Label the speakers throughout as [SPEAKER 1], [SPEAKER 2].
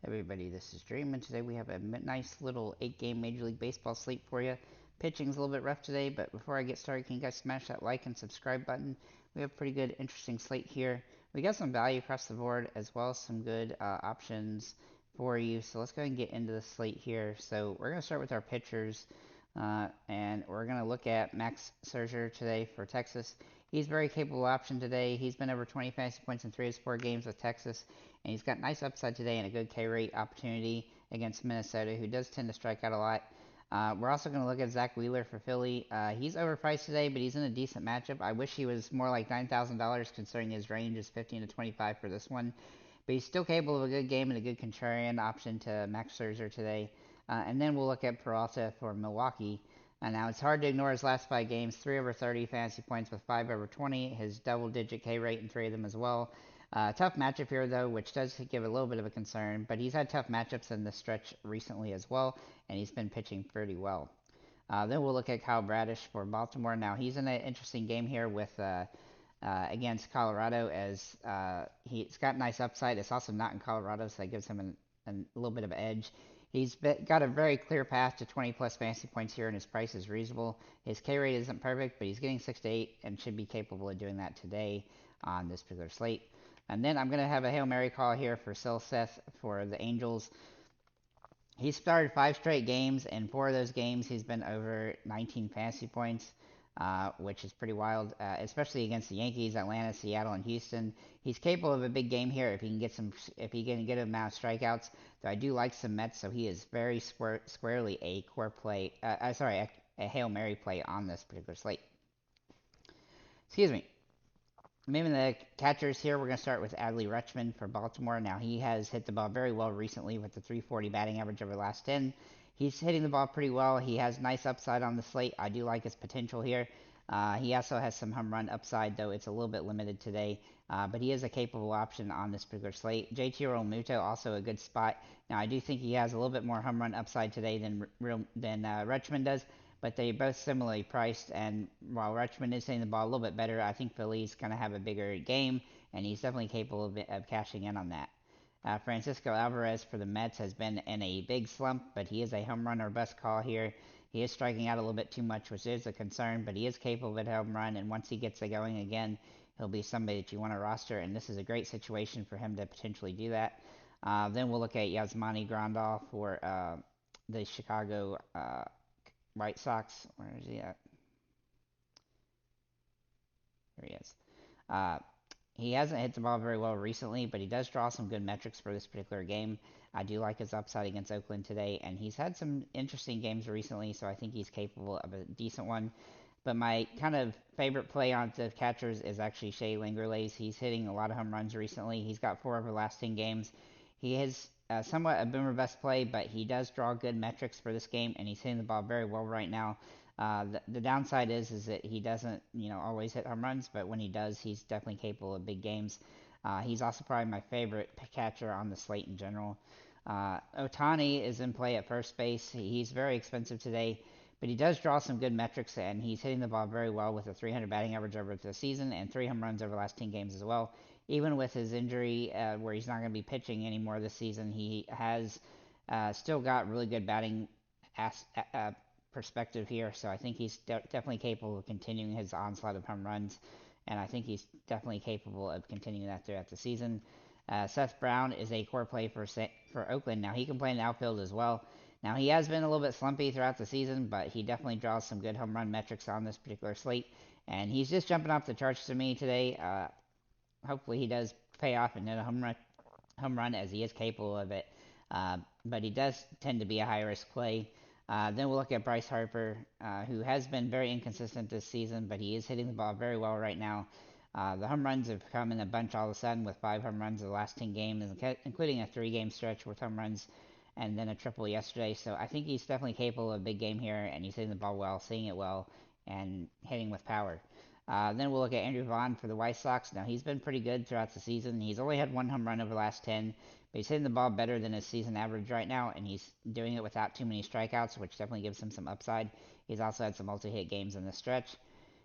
[SPEAKER 1] Everybody, this is Dream, and today we have a nice little 8-game Major League Baseball slate for you. Pitching's a little bit rough today, but before I get started, can you guys smash that like and subscribe button? We have a pretty good, interesting slate here. We got some value across the board, as well as some good options for you. So let's go ahead and get into the slate here. So we're going to start with our pitchers, and we're going to look at Max Scherzer today for Texas. He's a very capable option today. He's been over 20 fantasy points in 3 of his 4 games with Texas, and he's got nice upside today and a good K rate opportunity against Minnesota, who does tend to strike out a lot. We're also going to look at Zach Wheeler for Philly. He's overpriced today, but he's in a decent matchup. I wish he was more like $9,000, considering his range is 15 to 25 for this one. But he's still capable of a good game and a good contrarian option to Max Scherzer today. And then we'll look at Peralta for Milwaukee. Now, it's hard to ignore his last 5 games, 3 over 30 fantasy points with 5 over 20, his double-digit K rate in 3 of them as well. Tough matchup here, though, which does give a little bit of a concern, but he's had tough matchups in this stretch recently as well, and he's been pitching pretty well. Then we'll look at Kyle Bradish for Baltimore. Now, he's in an interesting game here with against Colorado, as he's got nice upside. It's also not in Colorado, so that gives him a little bit of edge. He's got a very clear path to 20 plus fantasy points here, and his price is reasonable. His K rate isn't perfect, but he's getting 6 to 8 and should be capable of doing that today on this particular slate. And then I'm going to have a Hail Mary call here for Seth for the Angels. He started 5 straight games, and 4 of those games he's been over 19 fantasy points, which is pretty wild, especially against the Yankees, Atlanta, Seattle, and Houston. He's capable of a big game here if he can get an amount of strikeouts. Though I do like some Mets, so he is very squarely a core play. A Hail Mary play on this particular slate. Excuse me. Maybe the catchers here, we're going to start with Adley Rutschman for Baltimore. Now, he has hit the ball very well recently with the 340 batting average over the last 10. He's hitting the ball pretty well. He has nice upside on the slate. I do like his potential here. He also has some home run upside, though it's a little bit limited today. But he is a capable option on this particular slate. JT Realmuto, also a good spot. Now, I do think he has a little bit more home run upside today than Rutschman does, but they're both similarly priced. And while Rutschman is hitting the ball a little bit better, I think Philly's going to have a bigger game, and he's definitely capable of cashing in on that. Francisco Alvarez for the Mets has been in a big slump, but he is a home run or bust call here. He is striking out a little bit too much, which is a concern, but he is capable of a home run, and once he gets it going again, he'll be somebody that you want to roster, and this is a great situation for him to potentially do that. Then we'll look at Yasmani Grandal for the Chicago White Sox. Where is he at? Here he is. Uh, he hasn't hit the ball very well recently, but he does draw some good metrics for this particular game. I do like his upside against Oakland today, and he's had some interesting games recently, so I think he's capable of a decent one. But my kind of favorite play on the catchers is actually Shea Lingerlaze. He's hitting a lot of home runs recently. He's got 4 over the last 10 games. He has somewhat a boomer bust play, but he does draw good metrics for this game, and he's hitting the ball very well right now. The downside is that he doesn't, always hit home runs, but when he does, he's definitely capable of big games. He's also probably my favorite catcher on the slate in general. Otani is in play at first base. He's very expensive today, but he does draw some good metrics, and he's hitting the ball very well with a 300 batting average over the season and 3 home runs over the last 10 games as well. Even with his injury, where he's not going to be pitching anymore this season, he has still got really good batting perspective here. So I think he's definitely capable of continuing his onslaught of home runs, and I think he's definitely capable of continuing that throughout the season. Seth Brown is a core play for Oakland. Now, he can play in the outfield as well. Now, he has been a little bit slumpy throughout the season, but he definitely draws some good home run metrics on this particular slate, and he's just jumping off the charts to me today. Hopefully, he does pay off and hit a home run, as he is capable of it. But he does tend to be a high risk play. Then we'll look at Bryce Harper, who has been very inconsistent this season, but he is hitting the ball very well right now. The home runs have come in a bunch all of a sudden, with 5 home runs in the last 10 games, including a 3-game stretch with home runs and then a triple yesterday. So I think he's definitely capable of a big game here, and he's hitting the ball well, seeing it well, and hitting with power. Then we'll look at Andrew Vaughn for the White Sox. Now, he's been pretty good throughout the season. He's only had 1 home run over the last 10, but he's hitting the ball better than his season average right now, and he's doing it without too many strikeouts, which definitely gives him some upside. He's also had some multi-hit games in the stretch.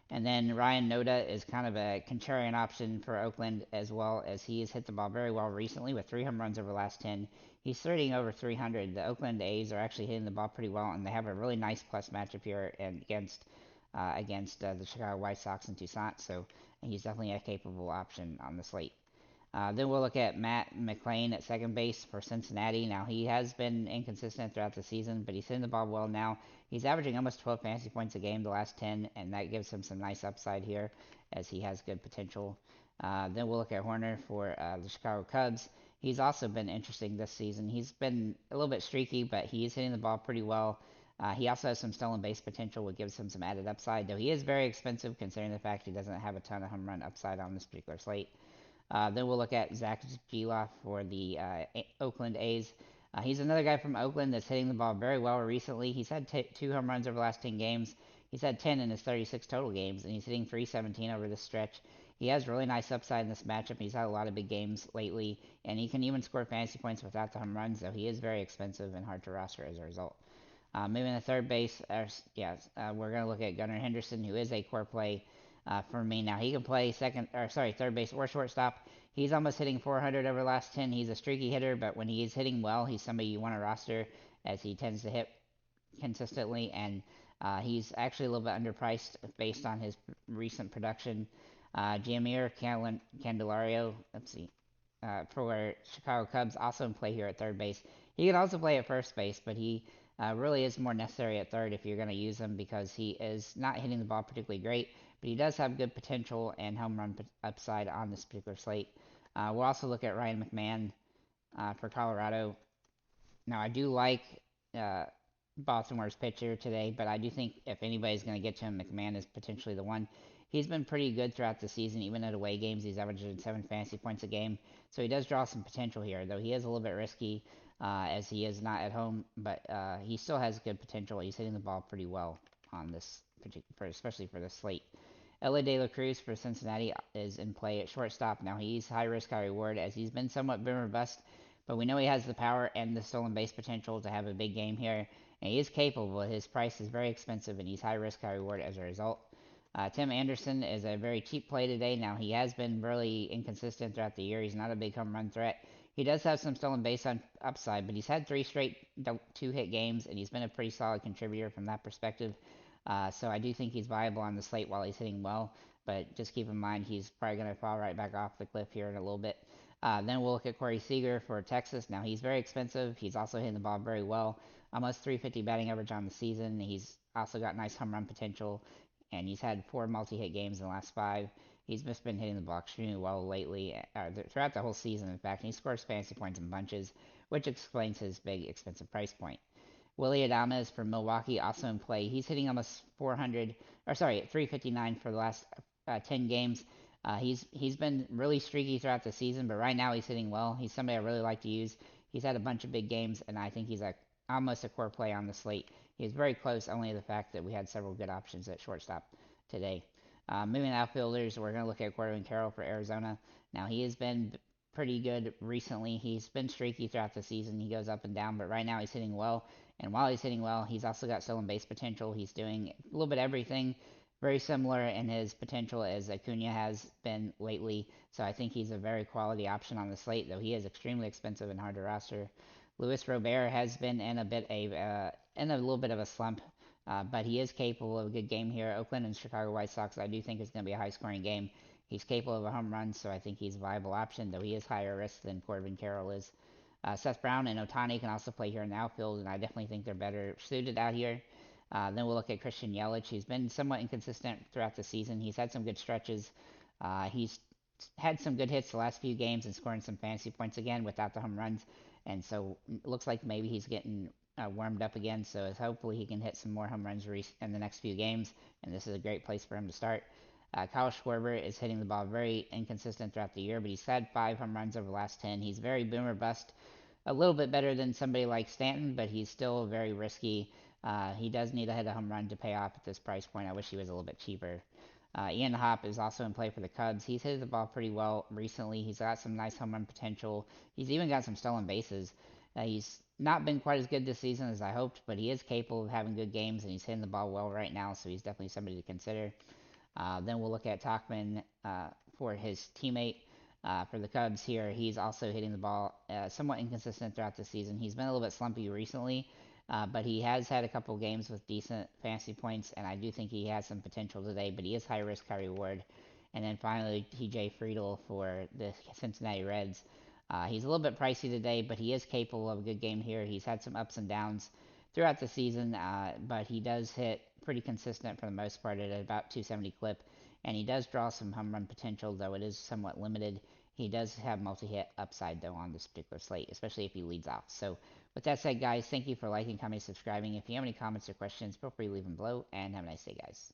[SPEAKER 1] And then Ryan Noda is kind of a contrarian option for Oakland, as well, as he has hit the ball very well recently with 3 home runs over the last 10. He's hitting over 300. The Oakland A's are actually hitting the ball pretty well, and they have a really nice plus matchup here and against the Chicago White Sox in Tucson. So he's definitely a capable option on the slate. Then we'll look at Matt McLain at second base for Cincinnati. Now, he has been inconsistent throughout the season, but he's hitting the ball well now. He's averaging almost 12 fantasy points a game the last 10, and that gives him some nice upside here as he has good potential. Then we'll look at Horner for the Chicago Cubs. He's also been interesting this season. He's been a little bit streaky, but he's hitting the ball pretty well. He also has some stolen base potential, which gives him some added upside, though he is very expensive considering the fact he doesn't have a ton of home run upside on this particular slate. Then we'll look at Zach Geloff for the Oakland A's. He's another guy from Oakland that's hitting the ball very well recently. He's had 2 home runs over the last 10 games. He's had 10 in his 36 total games, and he's hitting 317 over this stretch. He has really nice upside in this matchup. He's had a lot of big games lately, and he can even score fantasy points without the home runs, though he is very expensive and hard to roster as a result. Moving to third base, we're going to look at Gunnar Henderson, who is a core play for me. Now, he can play third base or shortstop. He's almost hitting 400 over the last 10. He's a streaky hitter, but when he is hitting well, he's somebody you want to roster as he tends to hit consistently, and he's actually a little bit underpriced based on his recent production. Jamir Candelario, let's see, for Chicago Cubs, also in play here at third base. He can also play at first base, but he really is more necessary at third if you're going to use him because he is not hitting the ball particularly great, but he does have good potential and home run upside on this particular slate. We'll also look at Ryan McMahon for Colorado. Now, I do like uh, Baltimore's pitcher today, but I do think if anybody's going to get to him, McMahon is potentially the one. He's been pretty good throughout the season, even at away games. He's averaging 7 fantasy points a game, so he does draw some potential here, though he is a little bit risky as he is not at home, but he still has good potential. He's hitting the ball pretty well on this, especially for this slate. Elly De La Cruz for Cincinnati is in play at shortstop. Now, he's high risk, high reward as he's been somewhat boom or bust, but we know he has the power and the stolen base potential to have a big game here, and he is capable. His price is very expensive, and he's high risk, high reward as a result. Tim Anderson is a very cheap play today. Now, he has been really inconsistent throughout the year. He's not a big home run threat. He does have some stolen base on upside, but he's had 3 straight 2-hit games, and he's been a pretty solid contributor from that perspective. So I do think he's viable on the slate while he's hitting well, but just keep in mind he's probably going to fall right back off the cliff here in a little bit. Then we'll look at Corey Seager for Texas. Now, he's very expensive. He's also hitting the ball very well. Almost 350 batting average on the season. He's also got nice home run potential, and he's had 4 multi-hit games in the last 5. He's just been hitting the ball extremely well lately, throughout the whole season, in fact, and he scores fantasy points in bunches, which explains his big, expensive price point. Willy Adames from Milwaukee also in play. He's hitting almost 359 for the last 10 games. He's been really streaky throughout the season, but right now he's hitting well. He's somebody I really like to use. He's had a bunch of big games, and I think he's almost a core play on the slate. He's very close, only the fact that we had several good options at shortstop today. Moving to outfielders, we're going to look at Corbin Carroll for Arizona. Now, he has been pretty good recently. He's been streaky throughout the season. He goes up and down, but right now he's hitting well. And while he's hitting well, he's also got stolen base potential. He's doing a little bit everything, very similar in his potential as Acuna has been lately. So I think he's a very quality option on the slate, though he is extremely expensive and hard to roster. Luis Robert has been in a little bit of a slump, but he is capable of a good game here. Oakland and Chicago White Sox, I do think is going to be a high-scoring game. He's capable of a home run, so I think he's a viable option, though he is higher risk than Corbin Carroll is. Seth Brown and Ohtani can also play here in the outfield, and I definitely think they're better suited out here. Then we'll look at Christian Yelich. He's been somewhat inconsistent throughout the season. He's had some good stretches. He's had some good hits the last few games and scoring some fantasy points again without the home runs. And so it looks like maybe he's getting warmed up again. So hopefully he can hit some more home runs in the next few games. And this is a great place for him to start. Kyle Schwarber is hitting the ball very inconsistent throughout the year, but he's had 5 home runs over the last 10. He's very boomer bust, a little bit better than somebody like Stanton, but he's still very risky. He does need to hit a home run to pay off at this price point. I wish he was a little bit cheaper. Ian Happ is also in play for the Cubs. He's hit the ball pretty well recently. He's got some nice home run potential. He's even got some stolen bases. He's not been quite as good this season as I hoped, but he is capable of having good games, and he's hitting the ball well right now, so he's definitely somebody to consider. Then we'll look at Tauchman for his teammate. For the Cubs here, he's also hitting the ball somewhat inconsistent throughout the season. He's been a little bit slumpy recently, but he has had a couple games with decent fantasy points, and I do think he has some potential today, but he is high risk, high reward. And then finally, TJ Friedel for the Cincinnati Reds. He's a little bit pricey today, but he is capable of a good game here. He's had some ups and downs throughout the season, but he does hit pretty consistent for the most part at about 270 clip, and he does draw some home run potential, though it is somewhat limited. He does have multi-hit upside, though, on this particular slate, especially if he leads off. So with that said, guys, thank you for liking, commenting, subscribing. If you have any comments or questions, feel free to leave them below, and have a nice day, guys.